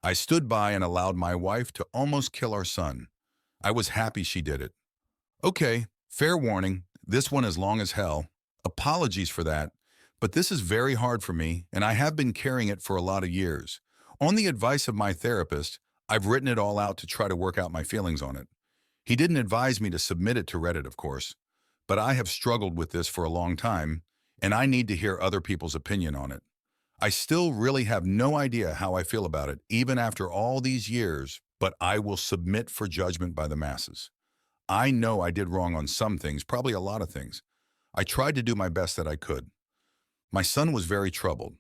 I stood by and allowed my wife to almost kill our son. I was happy she did it. Okay, fair warning, this one is long as hell. Apologies for that, but this is very hard for me, and I have been carrying it for a lot of years. On the advice of my therapist, I've written it all out to try to work out my feelings on it. He didn't advise me to submit it to Reddit, of course, but I have struggled with this for a long time, and I need to hear other people's opinion on it. I still really have no idea how I feel about it, even after all these years, but I will submit for judgment by the masses. I know I did wrong on some things, probably a lot of things. I tried to do my best that I could. My son was very troubled.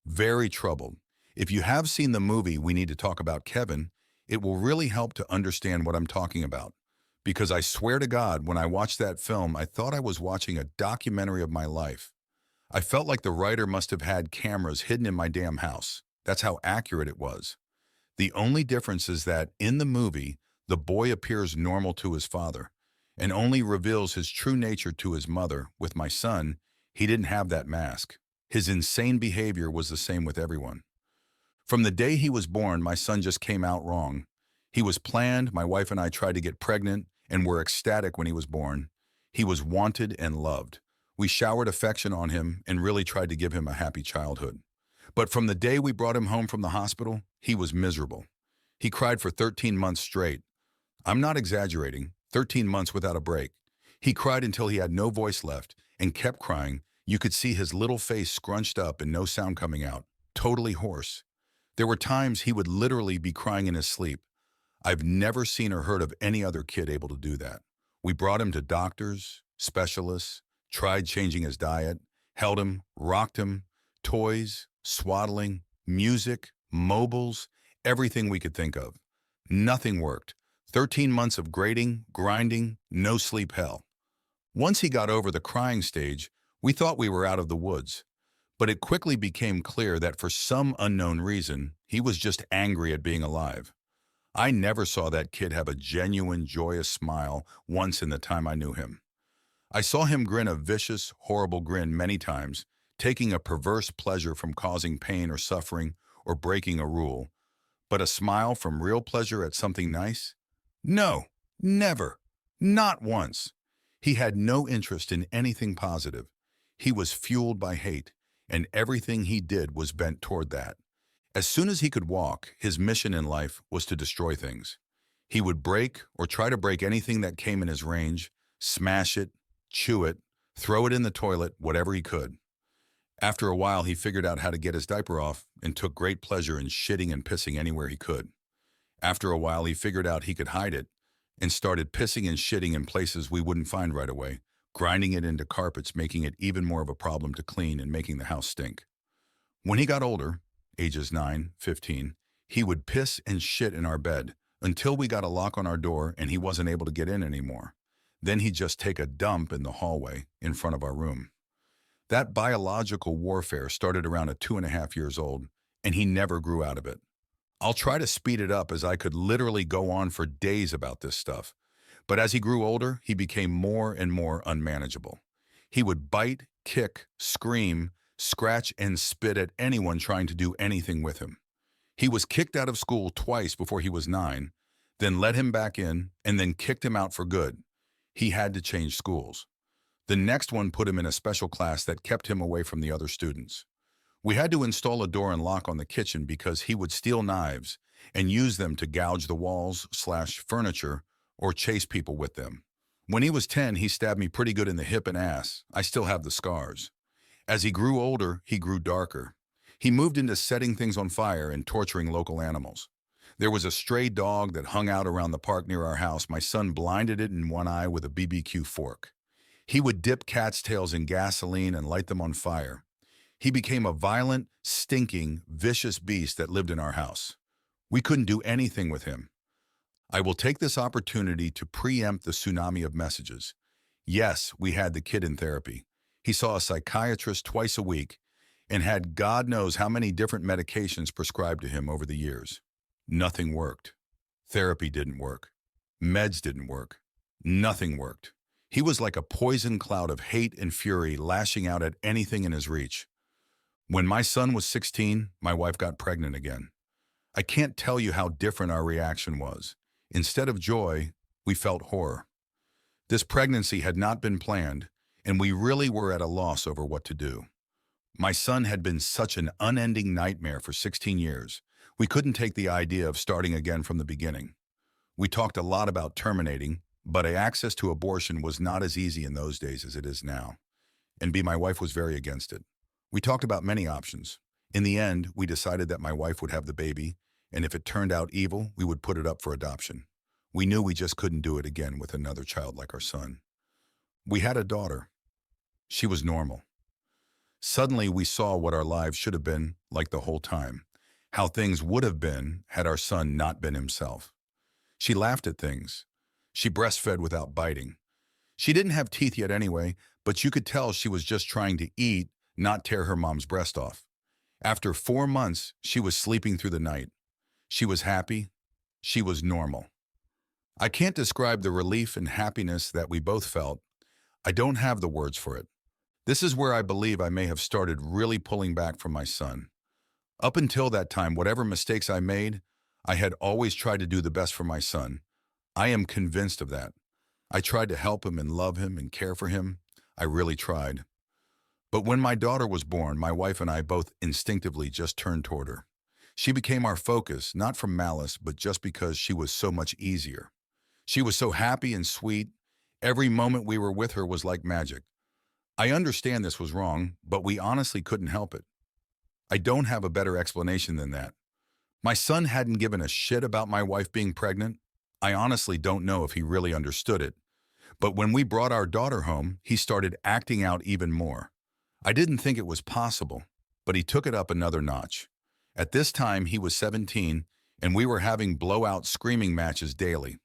Very troubled. If you have seen the movie We Need to Talk About Kevin, it will really help to understand what I'm talking about. Because I swear to God, when I watched that film, I thought I was watching a documentary of my life. I felt like the writer must have had cameras hidden in my damn house. That's how accurate it was. The only difference is that in the movie, the boy appears normal to his father and only reveals his true nature to his mother. With my son, he didn't have that mask. His insane behavior was the same with everyone. From the day he was born, my son just came out wrong. He was planned, my wife and I tried to get pregnant and were ecstatic when he was born. He was wanted and loved. We showered affection on him and really tried to give him a happy childhood. But from the day we brought him home from the hospital, he was miserable. He cried for 13 months straight. I'm not exaggerating, 13 months without a break. He cried until he had no voice left and kept crying. You could see his little face scrunched up and no sound coming out, totally hoarse. There were times he would literally be crying in his sleep. I've never seen or heard of any other kid able to do that. We brought him to doctors, specialists, tried changing his diet, held him, rocked him, toys, swaddling, music, mobiles, everything we could think of. Nothing worked. 13 months of grating, grinding, no sleep hell. Once he got over the crying stage, we thought we were out of the woods. But it quickly became clear that for some unknown reason, he was just angry at being alive. I never saw that kid have a genuine, joyous smile once in the time I knew him. I saw him grin a vicious, horrible grin many times, taking a perverse pleasure from causing pain or suffering or breaking a rule. But a smile from real pleasure at something nice? No, never, not once. He had no interest in anything positive. He was fueled by hate, and everything he did was bent toward that. As soon as he could walk, his mission in life was to destroy things. He would break or try to break anything that came in his range, smash it, chew it, throw it in the toilet, whatever he could. After a while, he figured out how to get his diaper off and took great pleasure in shitting and pissing anywhere he could. After a while, he figured out he could hide it and started pissing and shitting in places we wouldn't find right away, grinding it into carpets, making it even more of a problem to clean and making the house stink. When he got older, ages 9, 15, he would piss and shit in our bed until we got a lock on our door and he wasn't able to get in anymore. Then he'd just take a dump in the hallway in front of our room. That biological warfare started around at 2.5 years old, and he never grew out of it. I'll try to speed it up as I could literally go on for days about this stuff. But as he grew older, he became more and more unmanageable. He would bite, kick, scream, scratch, and spit at anyone trying to do anything with him. He was kicked out of school twice before he was 9, then let him back in, and then kicked him out for good. He had to change schools. The next one put him in a special class that kept him away from the other students. We had to install a door and lock on the kitchen because he would steal knives and use them to gouge the walls/furniture or chase people with them. When he was 10, he stabbed me pretty good in the hip and ass. I still have the scars. As he grew older, he grew darker. He moved into setting things on fire and torturing local animals. There was a stray dog that hung out around the park near our house. My son blinded it in one eye with a BBQ fork. He would dip cats' tails in gasoline and light them on fire. He became a violent, stinking, vicious beast that lived in our house. We couldn't do anything with him. I will take this opportunity to preempt the tsunami of messages. Yes, we had the kid in therapy. He saw a psychiatrist twice a week and had God knows how many different medications prescribed to him over the years. Nothing worked. Therapy didn't work. Meds didn't work. Nothing worked. He was like a poison cloud of hate and fury lashing out at anything in his reach. When my son was 16, my wife got pregnant again. I can't tell you how different our reaction was. Instead of joy, we felt horror. This pregnancy had not been planned, and we really were at a loss over what to do. My son had been such an unending nightmare for 16 years. We couldn't take the idea of starting again from the beginning. We talked a lot about terminating, but access to abortion was not as easy in those days as it is now. And my wife was very against it. We talked about many options. In the end, we decided that my wife would have the baby, and if it turned out evil, we would put it up for adoption. We knew we just couldn't do it again with another child like our son. We had a daughter. She was normal. Suddenly, we saw what our lives should have been like the whole time, how things would have been had our son not been himself. She laughed at things. She breastfed without biting. She didn't have teeth yet anyway, but you could tell she was just trying to eat, not tear her mom's breast off. After 4 months, she was sleeping through the night. She was happy. She was normal. I can't describe the relief and happiness that we both felt. I don't have the words for it. This is where I believe I may have started really pulling back from my son. Up until that time, whatever mistakes I made, I had always tried to do the best for my son. I am convinced of that. I tried to help him and love him and care for him. I really tried. But when my daughter was born, my wife and I both instinctively just turned toward her. She became our focus, not from malice, but just because she was so much easier. She was so happy and sweet. Every moment we were with her was like magic. I understand this was wrong, but we honestly couldn't help it. I don't have a better explanation than that. My son hadn't given a shit about my wife being pregnant. I honestly don't know if he really understood it. But when we brought our daughter home, he started acting out even more. I didn't think it was possible, but he took it up another notch. At this time, he was 17, and we were having blowout screaming matches daily.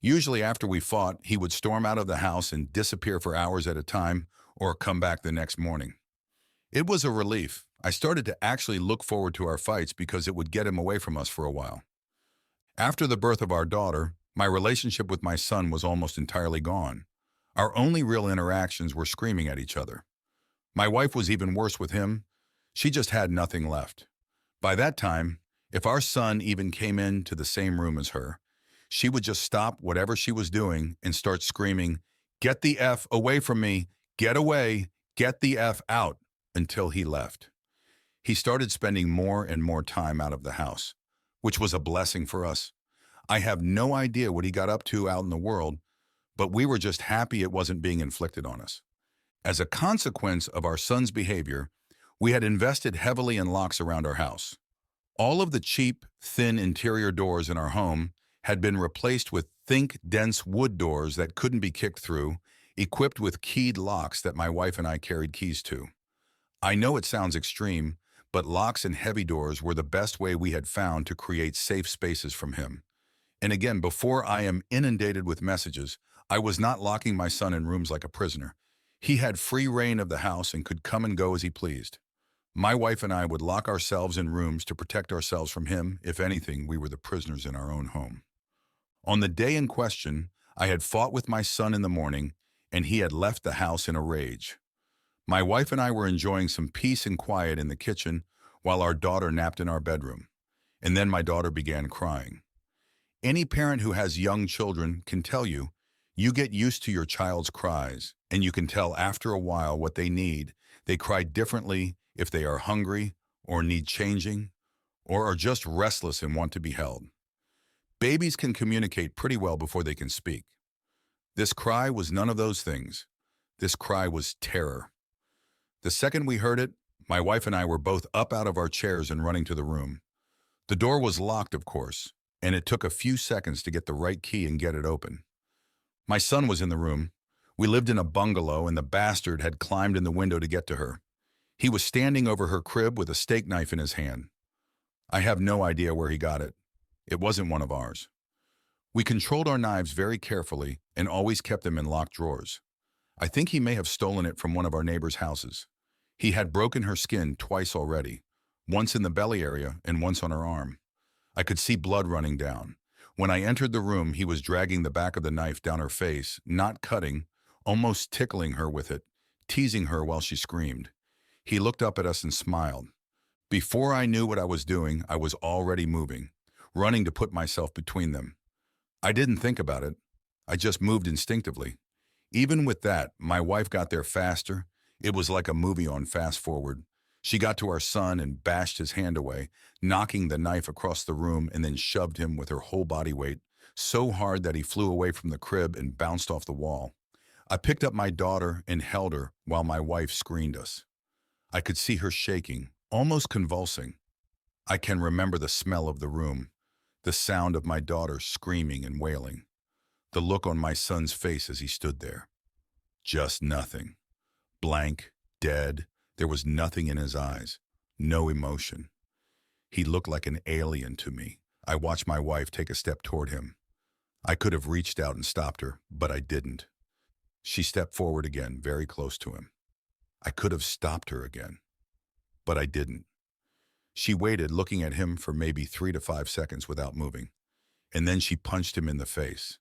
Usually after we fought, he would storm out of the house and disappear for hours at a time or come back the next morning. It was a relief. I started to actually look forward to our fights because it would get him away from us for a while. After the birth of our daughter, my relationship with my son was almost entirely gone. Our only real interactions were screaming at each other. My wife was even worse with him. She just had nothing left. By that time, if our son even came into the same room as her, she would just stop whatever she was doing and start screaming, "Get the F away from me! Get away! Get the F out!" until he left. He started spending more and more time out of the house, which was a blessing for us. I have no idea what he got up to out in the world, but we were just happy it wasn't being inflicted on us. As a consequence of our son's behavior, we had invested heavily in locks around our house. All of the cheap, thin interior doors in our home had been replaced with thick, dense wood doors that couldn't be kicked through, equipped with keyed locks that my wife and I carried keys to. I know it sounds extreme, but locks and heavy doors were the best way we had found to create safe spaces from him. And again, before I am inundated with messages, I was not locking my son in rooms like a prisoner. He had free reign of the house and could come and go as he pleased. My wife and I would lock ourselves in rooms to protect ourselves from him. If anything, we were the prisoners in our own home. On the day in question, I had fought with my son in the morning, and he had left the house in a rage. My wife and I were enjoying some peace and quiet in the kitchen while our daughter napped in our bedroom. And then my daughter began crying. Any parent who has young children can tell you, you get used to your child's cries, and you can tell after a while what they need. They cry differently if they are hungry or need changing or are just restless and want to be held. Babies can communicate pretty well before they can speak. This cry was none of those things. This cry was terror. The second we heard it, my wife and I were both up out of our chairs and running to the room. The door was locked, of course, and it took a few seconds to get the right key and get it open. My son was in the room. We lived in a bungalow, and the bastard had climbed in the window to get to her. He was standing over her crib with a steak knife in his hand. I have no idea where he got it. It wasn't one of ours. We controlled our knives very carefully and always kept them in locked drawers. I think he may have stolen it from one of our neighbors' houses. He had broken her skin twice already, once in the belly area and once on her arm. I could see blood running down. When I entered the room, he was dragging the back of the knife down her face, not cutting, almost tickling her with it, teasing her while she screamed. He looked up at us and smiled. Before I knew what I was doing, I was already moving, running to put myself between them. I didn't think about it. I just moved instinctively. Even with that, my wife got there faster. It was like a movie on fast forward. She got to our son and bashed his hand away, knocking the knife across the room and then shoved him with her whole body weight, so hard that he flew away from the crib and bounced off the wall. I picked up my daughter and held her while my wife screened us. I could see her shaking, almost convulsing. I can remember the smell of the room, the sound of my daughter screaming and wailing, the look on my son's face as he stood there. Just nothing. Blank, dead. There was nothing in his eyes, no emotion. He looked like an alien to me. I watched my wife take a step toward him. I could have reached out and stopped her, but I didn't. She stepped forward again, very close to him. I could have stopped her again, but I didn't. She waited, looking at him for maybe 3 to 5 seconds without moving, and then she punched him in the face.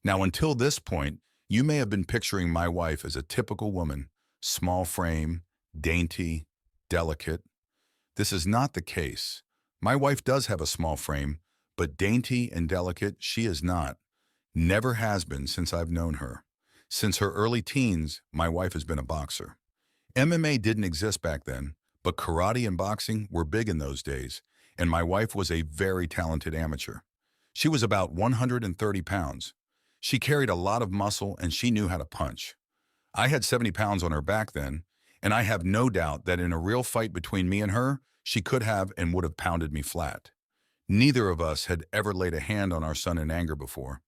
Now, until this point, you may have been picturing my wife as a typical woman, small frame, dainty, delicate. This is not the case. My wife does have a small frame, but dainty and delicate she is not. Never has been since I've known her. Since her early teens, my wife has been a boxer. MMA didn't exist back then, but karate and boxing were big in those days, and my wife was a very talented amateur. She was about 130 pounds. She carried a lot of muscle and she knew how to punch. I had 70 pounds on her back then, and I have no doubt that in a real fight between me and her, she could have and would have pounded me flat. Neither of us had ever laid a hand on our son in anger before,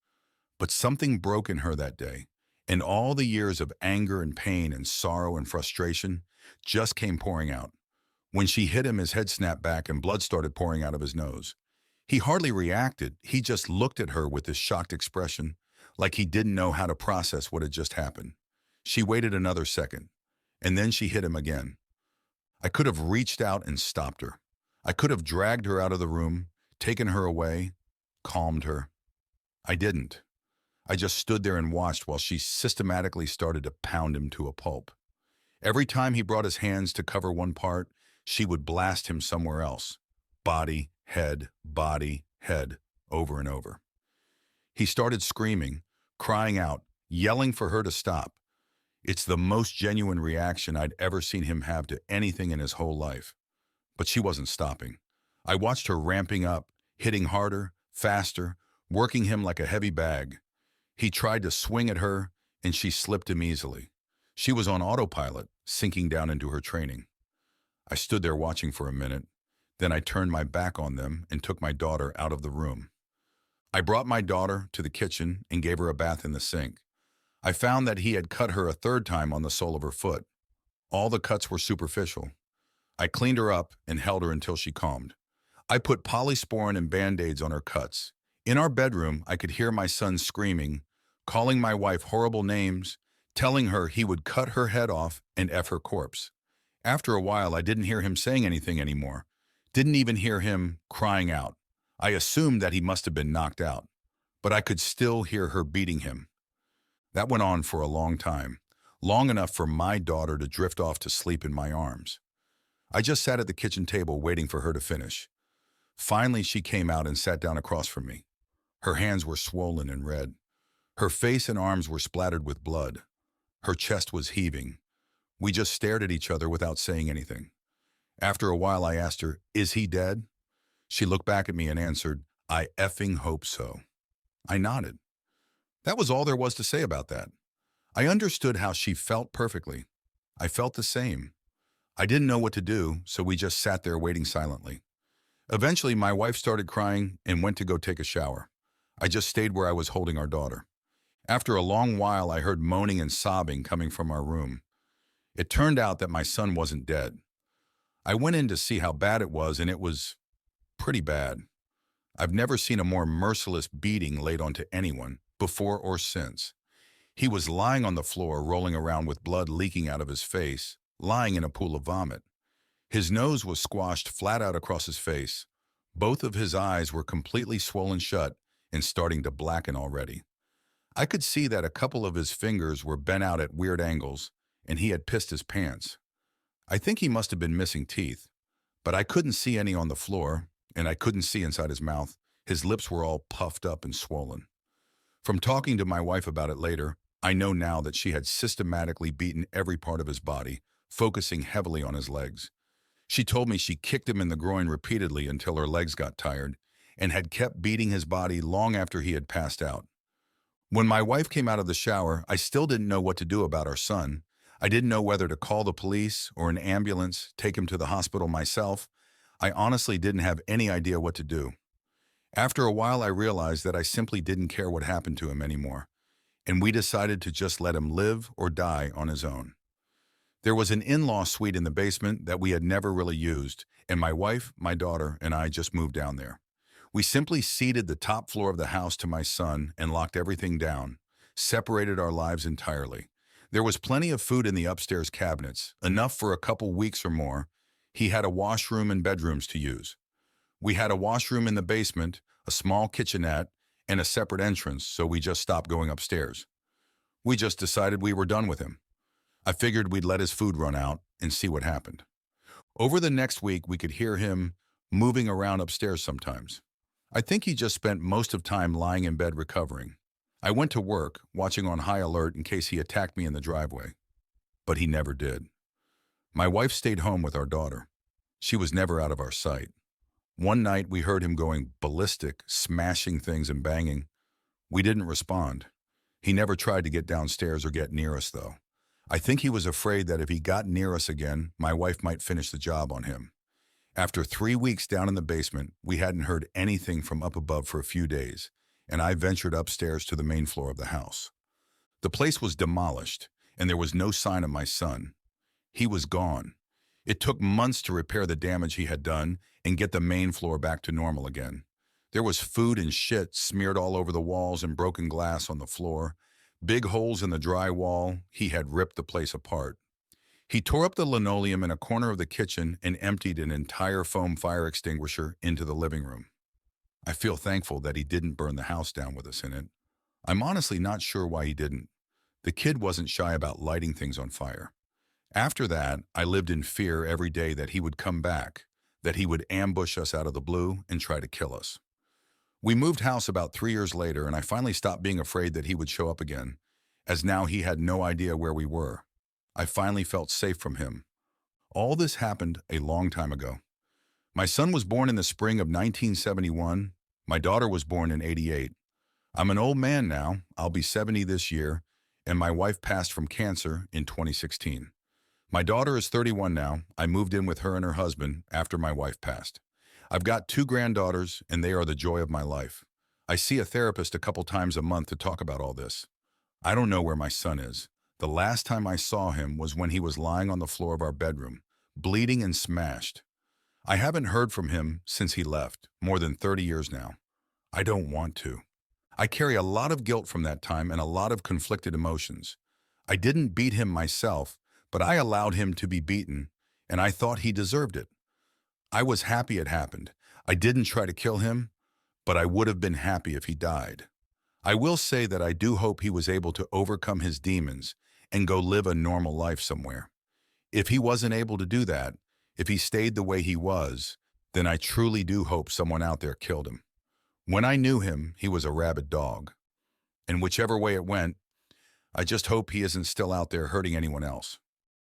but something broke in her that day, and all the years of anger and pain and sorrow and frustration just came pouring out. When she hit him, his head snapped back and blood started pouring out of his nose. He hardly reacted. He just looked at her with this shocked expression, like he didn't know how to process what had just happened. She waited another second, and then she hit him again. I could have reached out and stopped her. I could have dragged her out of the room, taken her away, calmed her. I didn't. I just stood there and watched while she systematically started to pound him to a pulp. Every time he brought his hands to cover one part, she would blast him somewhere else. Body, head, over and over. He started screaming, crying out, yelling for her to stop. It's the most genuine reaction I'd ever seen him have to anything in his whole life. But she wasn't stopping. I watched her ramping up, hitting harder, faster, working him like a heavy bag. He tried to swing at her, and she slipped him easily. She was on autopilot, sinking down into her training. I stood there watching for a minute. Then I turned my back on them and took my daughter out of the room. I brought my daughter to the kitchen and gave her a bath in the sink. I found that he had cut her a third time on the sole of her foot. All the cuts were superficial. I cleaned her up and held her until she calmed. I put polysporin and Band-Aids on her cuts. In our bedroom, I could hear my son screaming, calling my wife horrible names, telling her he would cut her head off and F her corpse. After a while, I didn't hear him saying anything anymore. Didn't even hear him crying out. I assumed that he must have been knocked out, but I could still hear her beating him. That went on for a long time, long enough for my daughter to drift off to sleep in my arms. I just sat at the kitchen table waiting for her to finish. Finally, she came out and sat down across from me. Her hands were swollen and red. Her face and arms were splattered with blood. Her chest was heaving. We just stared at each other without saying anything. After a while, I asked her, "Is he dead?" She looked back at me and answered, "I effing hope so." I nodded. That was all there was to say about that. I understood how she felt perfectly. I felt the same. I didn't know what to do, so we just sat there waiting silently. Eventually, my wife started crying and went to go take a shower. I just stayed where I was holding our daughter. After a long while, I heard moaning and sobbing coming from our room. It turned out that my son wasn't dead. I went in to see how bad it was, and it was pretty bad. I've never seen a more merciless beating laid onto anyone, before or since. He was lying on the floor, rolling around with blood leaking out of his face, lying in a pool of vomit. His nose was squashed flat out across his face. Both of his eyes were completely swollen shut and starting to blacken already. I could see that a couple of his fingers were bent out at weird angles, and he had pissed his pants. I think he must have been missing teeth, but I couldn't see any on the floor, and I couldn't see inside his mouth. His lips were all puffed up and swollen. From talking to my wife about it later, I know now that she had systematically beaten every part of his body, focusing heavily on his legs. She told me she kicked him in the groin repeatedly until her legs got tired, and had kept beating his body long after he had passed out. When my wife came out of the shower, I still didn't know what to do about our son. I didn't know whether to call the police or an ambulance, take him to the hospital myself. I honestly didn't have any idea what to do. After a while, I realized that I simply didn't care what happened to him anymore, and we decided to just let him live or die on his own. There was an in-law suite in the basement that we had never really used, and my wife, my daughter, and I just moved down there. We simply ceded the top floor of the house to my son and locked everything down, separated our lives entirely. There was plenty of food in the upstairs cabinets, enough for a couple weeks or more. He had a washroom and bedrooms to use. We had a washroom in the basement, a small kitchenette, and a separate entrance, so we just stopped going upstairs. We just decided we were done with him. I figured we'd let his food run out and see what happened. Over the next week, we could hear him moving around upstairs sometimes. I think he just spent most of time lying in bed recovering. I went to work, watching on high alert in case he attacked me in the driveway. But he never did. My wife stayed home with our daughter. She was never out of our sight. One night, we heard him going ballistic, smashing things and banging. We didn't respond. He never tried to get downstairs or get near us, though. I think he was afraid that if he got near us again, my wife might finish the job on him. After 3 weeks down in the basement, we hadn't heard anything from up above for a few days, and I ventured upstairs to the main floor of the house. The place was demolished, and there was no sign of my son. He was gone. It took months to repair the damage he had done and get the main floor back to normal again. There was food and shit smeared all over the walls and broken glass on the floor. Big holes in the drywall. He had ripped the place apart. He tore up the linoleum in a corner of the kitchen and emptied an entire foam fire extinguisher into the living room. I feel thankful that he didn't burn the house down with us in it. I'm honestly not sure why he didn't. The kid wasn't shy about lighting things on fire. After that, I lived in fear every day that he would come back, that he would ambush us out of the blue and try to kill us. We moved house about 3 years later, and I finally stopped being afraid that he would show up again, as now he had no idea where we were. I finally felt safe from him. All this happened a long time ago. My son was born in the spring of 1971. My daughter was born in '88. I'm an old man now. I'll be 70 this year, and my wife passed from cancer in 2016. My daughter is 31 now. I moved in with her and her husband after my wife passed. I've got 2 granddaughters, and they are the joy of my life. I see a therapist a couple times a month to talk about all this. I don't know where my son is. The last time I saw him was when he was lying on the floor of our bedroom, bleeding and smashed. I haven't heard from him since he left, more than 30 years now. I don't want to. I carry a lot of guilt from that time and a lot of conflicted emotions. I didn't beat him myself, but I allowed him to be beaten, and I thought he deserved it. I was happy it happened. I didn't try to kill him, but I would have been happy if he died. I will say that I do hope he was able to overcome his demons and go live a normal life somewhere. If he wasn't able to do that, if he stayed the way he was, then I truly do hope someone out there killed him. When I knew him, he was a rabid dog. And whichever way it went, I just hope he isn't still out there hurting anyone else.